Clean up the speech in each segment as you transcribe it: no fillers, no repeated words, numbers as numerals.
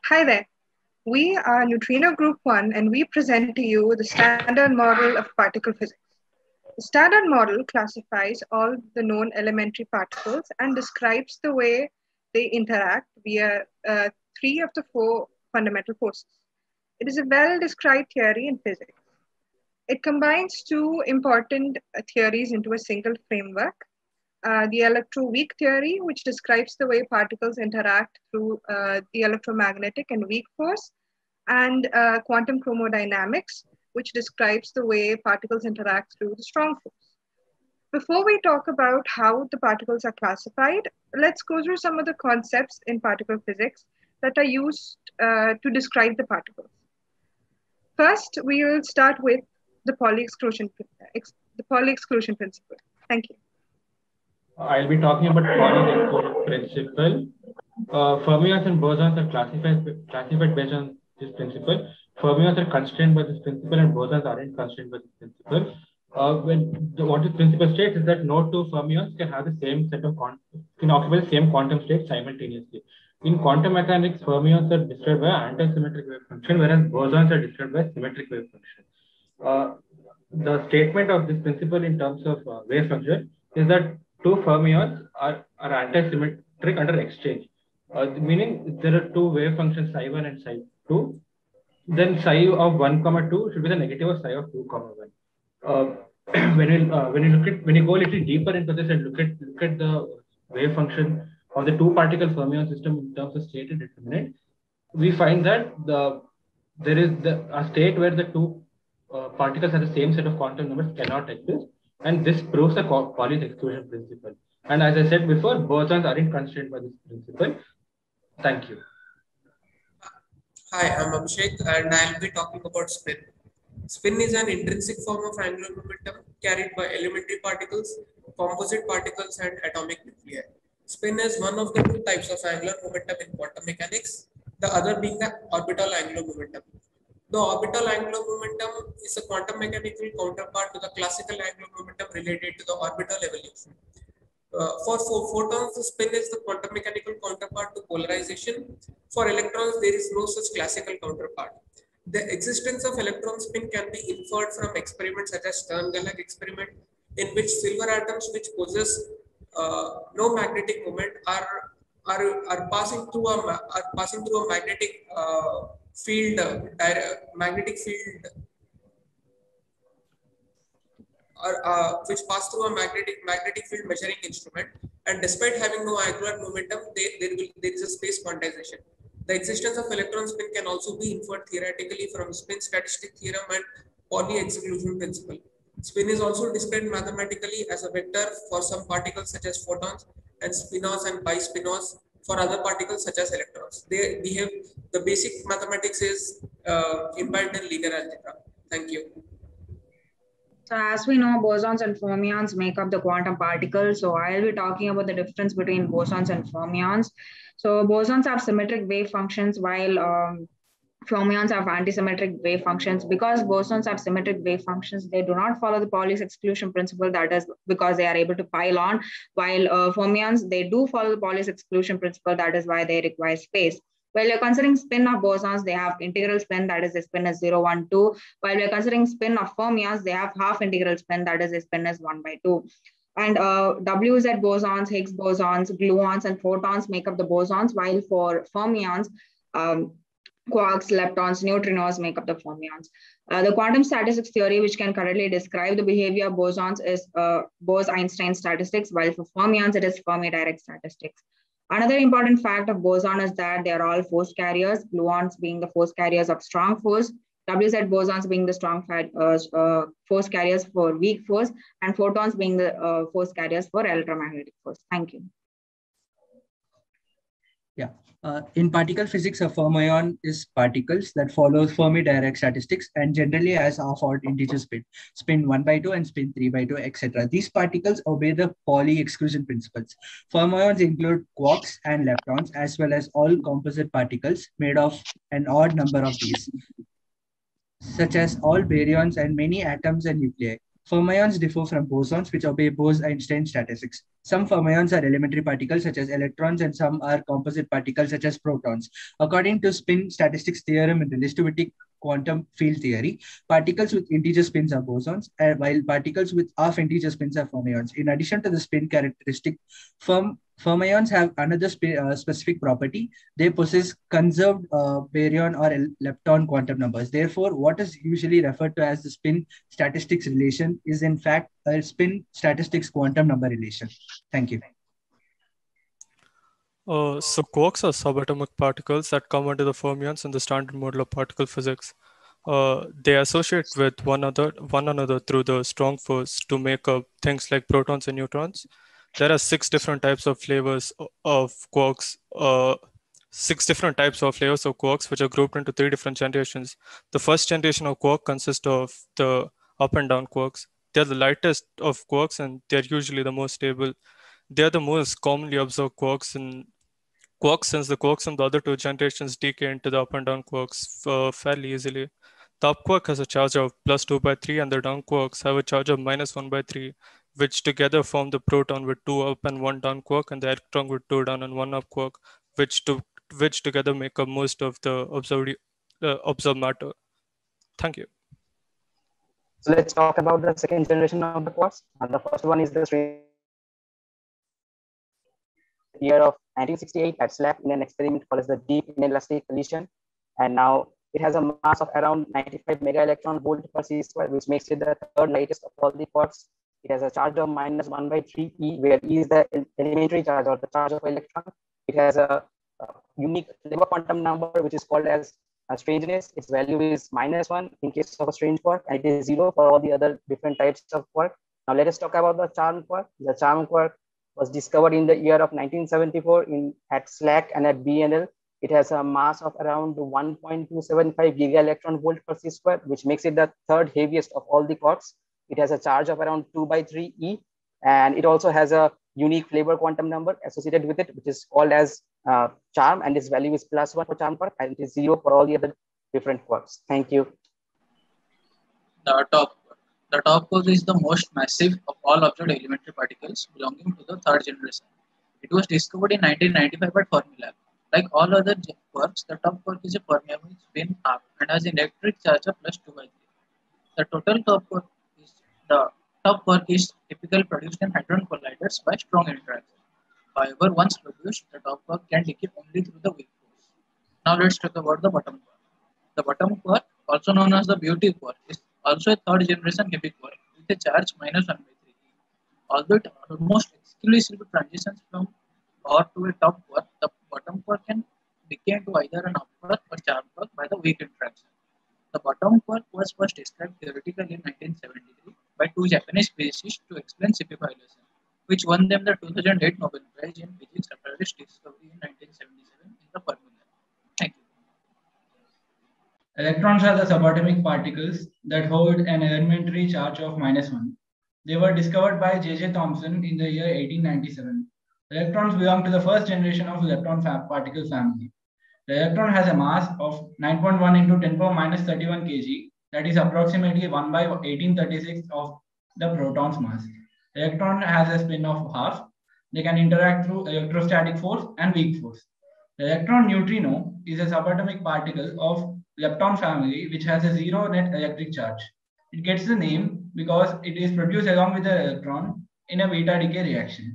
Hi there. We are Neutrino Group 1 and we present to you the standard model of particle physics. The standard model classifies all the known elementary particles and describes the way they interact via three of the four fundamental forces. It is a well described theory in physics. It combines two important theories into a single framework. The electroweak theory, which describes the way particles interact through the electromagnetic and weak force, and quantum chromodynamics, which describes the way particles interact through the strong force. Before we talk about how the particles are classified, let's go through some of the concepts in particle physics that are used to describe the particles. First, we will start with the Pauli exclusion principle. Thank you. I'll be talking about Pauli's exclusion principle. Fermions and bosons are classified based on this principle. Fermions are constrained by this principle, and bosons aren't constrained by this principle. What this principle states is that no two fermions can have the same set of can occupy the same quantum state simultaneously. In quantum mechanics, fermions are described by anti-symmetric wave function, whereas bosons are described by symmetric wave function. The statement of this principle in terms of wave function is that two fermions are anti-symmetric under exchange. Meaning there are two wave functions psi 1 and psi 2. Then psi of 1, 2 should be the negative of psi of 2, 1. When you go a little deeper into this and look at the wave function of the two particle fermion system in terms of state and determinant, we find that there is a state where the two particles have the same set of quantum numbers cannot exist, and this proves the Pauli's exclusion principle. And as I said before, bosons aren't constrained by this principle. Thank you. Hi, I'm Abhishek and I'll be talking about spin. Spin is an intrinsic form of angular momentum carried by elementary particles, composite particles, and atomic nuclei. Spin is one of the two types of angular momentum in quantum mechanics, the other being the orbital angular momentum. The orbital angular momentum is a quantum mechanical counterpart to the classical angular momentum related to the orbital evolution. For photons, the spin is the quantum mechanical counterpart to polarization. For electrons, there is no such classical counterpart. The existence of electron spin can be inferred from experiments such as Stern-Gerlach experiment, in which silver atoms which possess no magnetic moment are passing through a magnetic field, which pass through a magnetic field measuring instrument, and despite having no angular momentum, there is a space quantization. The existence of electron spin can also be inferred theoretically from spin statistic theorem and Pauli exclusion principle. Spin is also described mathematically as a vector for some particles such as photons, and spinors and bispinors for other particles such as electrons. They behave. The basic mathematics is implied in linear algebra. Thank you. So as we know, bosons and fermions make up the quantum particles. So I'll be talking about the difference between bosons and fermions. So bosons have symmetric wave functions while fermions have antisymmetric wave functions. Because bosons have symmetric wave functions, they do not follow the Pauli's exclusion principle, that is because they are able to pile on, while fermions, they do follow the Pauli's exclusion principle, that is why they require space. While you're considering spin of bosons, they have integral spin, that is the spin is 0, 1, 2. While we're considering spin of fermions, they have half integral spin, that is the spin is 1 by 2. And WZ bosons, Higgs bosons, gluons, and photons make up the bosons, while for fermions, quarks, leptons, neutrinos make up the fermions. The quantum statistics theory, which can currently describe the behavior of bosons, is Bose-Einstein statistics, while for fermions, it is Fermi-Dirac statistics. Another important fact of boson is that they are all force carriers, gluons being the force carriers of strong force, WZ bosons being the strong force carriers for weak force, and photons being the force carriers for electromagnetic force. Thank you. Yeah. In particle physics, a fermion is particles that follows Fermi-Dirac statistics and generally has half-odd integer spin 1 by 2 and spin 3 by 2, etc. These particles obey the Pauli exclusion principles. Fermions include quarks and leptons, as well as all composite particles made of an odd number of these, such as all baryons and many atoms and nuclei. Fermions differ from bosons, which obey Bose-Einstein statistics. Some fermions are elementary particles, such as electrons, and some are composite particles, such as protons. According to spin statistics theorem in relativity quantum field theory, particles with integer spins are bosons, while particles with half-integer spins are fermions. In addition to the spin characteristic, fermions have another specific property. They possess conserved baryon or lepton quantum numbers. Therefore, what is usually referred to as the spin statistics relation is in fact a spin statistics quantum number relation. Thank you. So quarks are subatomic particles that come under the fermions in the standard model of particle physics. They associate with one another through the strong force to make up things like protons and neutrons. There are 6 different types of flavors of quarks. 6 different types of flavors of quarks, which are grouped into 3 different generations. The first generation of quark consists of the up and down quarks. They're the lightest of quarks and they're usually the most stable. They're the most commonly observed quarks since the quarks from the other 2 generations decay into the up and down quarks fairly easily. The up quark has a charge of plus 2/3 and the down quarks have a charge of minus 1/3, which together form the proton with 2 up and 1 down quark and the electron with 2 down and 1 up quark, which together make up most of the observed matter. Thank you. So let's talk about the second generation of the quarks. The first one is the year of 1968 at SLAC in an experiment called as the deep inelastic collision. And now it has a mass of around 95 mega electron volt per c square, which makes it the third lightest of all the quarks. It has a charge of minus 1/3 e, where e is the elementary charge or the charge of electron. It has a unique Leber quantum number, which is called as strangeness. Its value is -1 in case of a strange quark, and it is 0 for all the other different types of quark. Now let us talk about the charm quark. The charm quark was discovered in the year of 1974 at SLAC and at BNL. It has a mass of around 1.275 giga electron volt per c square, which makes it the third heaviest of all the quarks. It has a charge of around 2/3 e, and it also has a unique flavor quantum number associated with it, which is called as charm, and its value is +1 for charm quark, and it is 0 for all the other different quarks. Thank you. The top quark is the most massive of all observed elementary particles belonging to the third generation. It was discovered in 1995 at Fermilab. Like all other quarks, the top quark is a permeable spin half and has an electric charge of +2/3. The top quark is typically produced in hadron colliders by strong interaction. However, once produced, the top quark can decay only through the weak force. Now let's talk about the bottom quark. The bottom quark, also known as the beauty quark, is also a third generation heavy quark with a charge -1/3. Although it almost exclusively transitions from or to a top quark, the bottom quark can decay into either an up quark or charm quark by the weak interaction. The bottom quark was first described theoretically in 1973 by 2 Japanese physicists to explain CP violation, which won them the 2008 Nobel Prize in Physics after its discovery in 1977 in the Fermi Lab. Thank you. Electrons are the subatomic particles that hold an elementary charge of -1. They were discovered by J.J. Thomson in the year 1897. Electrons belong to the first generation of electron particle family. The electron has a mass of 9.1 into 10 power -31 kg, that is approximately 1/1836 of the proton's mass. The electron has a spin of half. They can interact through electrostatic force and weak force. The electron neutrino is a subatomic particle of lepton family, which has a 0 net electric charge. It gets the name because it is produced along with the electron in a beta decay reaction.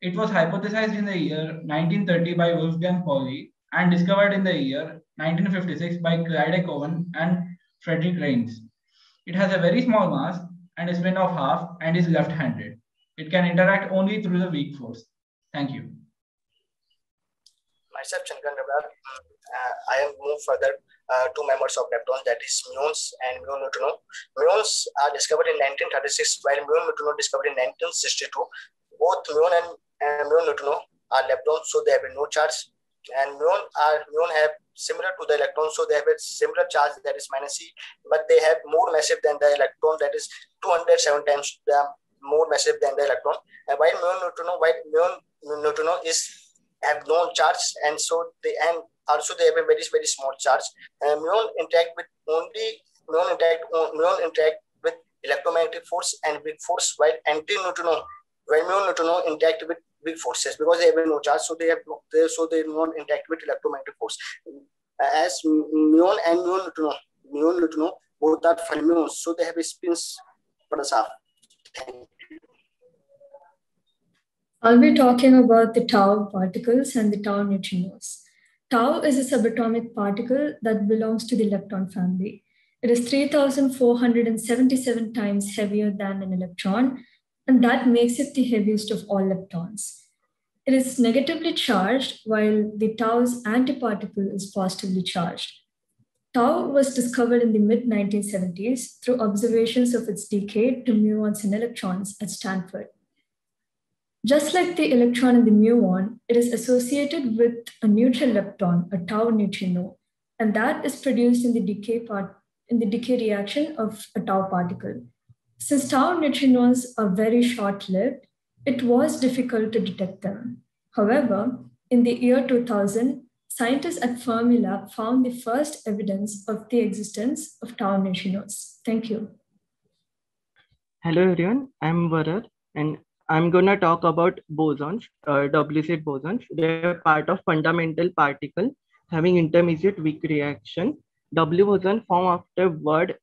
It was hypothesized in the year 1930 by Wolfgang Pauli and discovered in the year 1956 by Clyde Cowan and Frederick Reines. It has a very small mass and a spin of half and is left-handed. It can interact only through the weak force. Thank you. Myself, Chandran Rablar. I have moved further 2 members of lepton, that is muons and muon neutrino. Muons are discovered in 1936, while muon neutrino discovered in 1962. Both muon and muon neutrino are leptons, so they have no charge. And muon have similar to the electron, so they have a similar charge, that is -e, but they have more massive than the electron, that is 207 times more massive than the electron. And while muon neutrino have no charge, and so they have a very, very small charge. Muon interact with electromagnetic force and weak force, while anti-neutrino, when mu neutrino interact with weak forces because they have no charge, so they do not interact with electromagnetic force. As muon and mu neutrino both are fermions, so they have spins per the half. Thank you. I'll be talking about the tau particles and the tau neutrinos. Tau is a subatomic particle that belongs to the lepton family. It is 3,477 times heavier than an electron, and that makes it the heaviest of all leptons. It is negatively charged, while the tau's antiparticle is positively charged. Tau was discovered in the mid-1970s through observations of its decay to muons and electrons at Stanford. Just like the electron in the muon, it is associated with a neutral lepton, a tau neutrino, and that is produced in the decay reaction of a tau particle. Since tau neutrinos are very short-lived, it was difficult to detect them. However, in the year 2000, scientists at Fermilab found the first evidence of the existence of tau neutrinos. Thank you. Hello everyone, I'm Varar, and I'm gonna talk about bosons, WZ bosons. They're part of fundamental particle having intermediate weak reaction. W boson form after word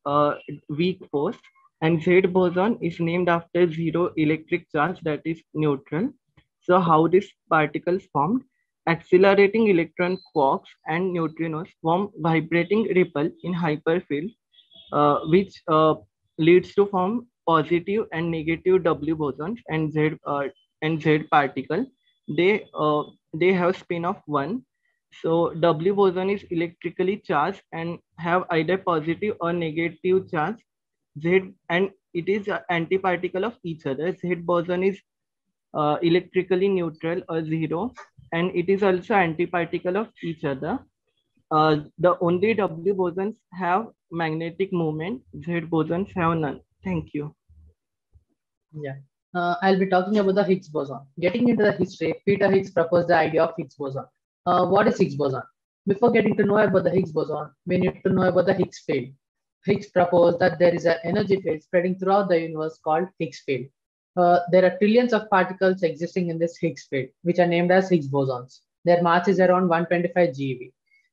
weak force, and Z boson is named after zero electric charge, that is neutral. So how this particles formed? Accelerating electron quarks and neutrinos form vibrating ripple in hyperfield, which leads to form positive and negative W bosons and Z particle. They have spin of 1. So W boson is electrically charged and have either positive or negative charge. Z, and it is an antiparticle of each other. Z boson is electrically neutral or 0, and it is also antiparticle of each other. The only W bosons have magnetic moment. Z bosons have none. Thank you. Yeah, I'll be talking about the Higgs boson. Getting into the history, Peter Higgs proposed the idea of Higgs boson. What is Higgs boson? Before getting to know about the Higgs boson, we need to know about the Higgs field. Higgs proposed that there is an energy field spreading throughout the universe called Higgs field. There are trillions of particles existing in this Higgs field, which are named as Higgs bosons. Their mass is around 125 GeV.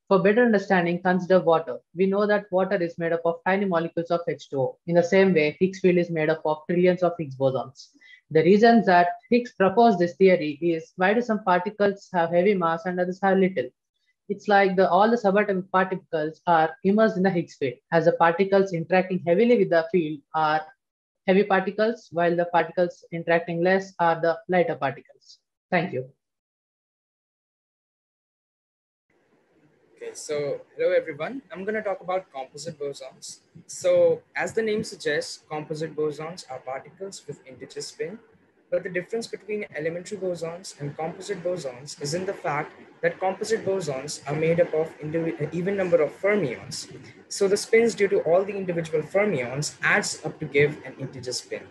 For better understanding, consider water. We know that water is made up of tiny molecules of H2O. In the same way, Higgs field is made up of trillions of Higgs bosons. The reason that Higgs proposed this theory is, why do some particles have heavy mass and others have little? It's like all the subatomic particles are immersed in the Higgs field, as the particles interacting heavily with the field are heavy particles, while the particles interacting less are the lighter particles. Thank you. Okay, so hello everyone. I'm going to talk about composite bosons. So as the name suggests, composite bosons are particles with integer spin. But the difference between elementary bosons and composite bosons is in the fact that composite bosons are made up of an even number of fermions. So the spins due to all the individual fermions adds up to give an integer spin.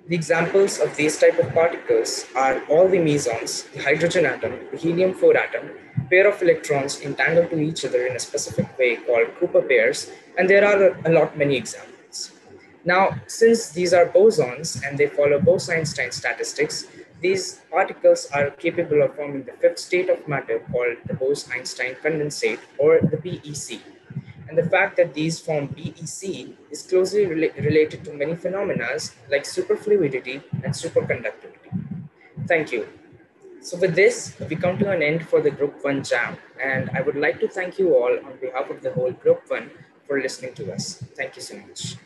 The examples of these type of particles are all the mesons, the hydrogen atom, the helium-4 atom, pair of electrons entangled to each other in a specific way called Cooper pairs, and there are a lot many examples. Now, since these are bosons and they follow Bose-Einstein statistics, these particles are capable of forming the fifth state of matter called the Bose-Einstein condensate, or the BEC. And the fact that these form BEC is closely related to many phenomena like superfluidity and superconductivity. Thank you. So with this, we come to an end for the Group 1 Jam, and I would like to thank you all on behalf of the whole Group 1 for listening to us. Thank you so much.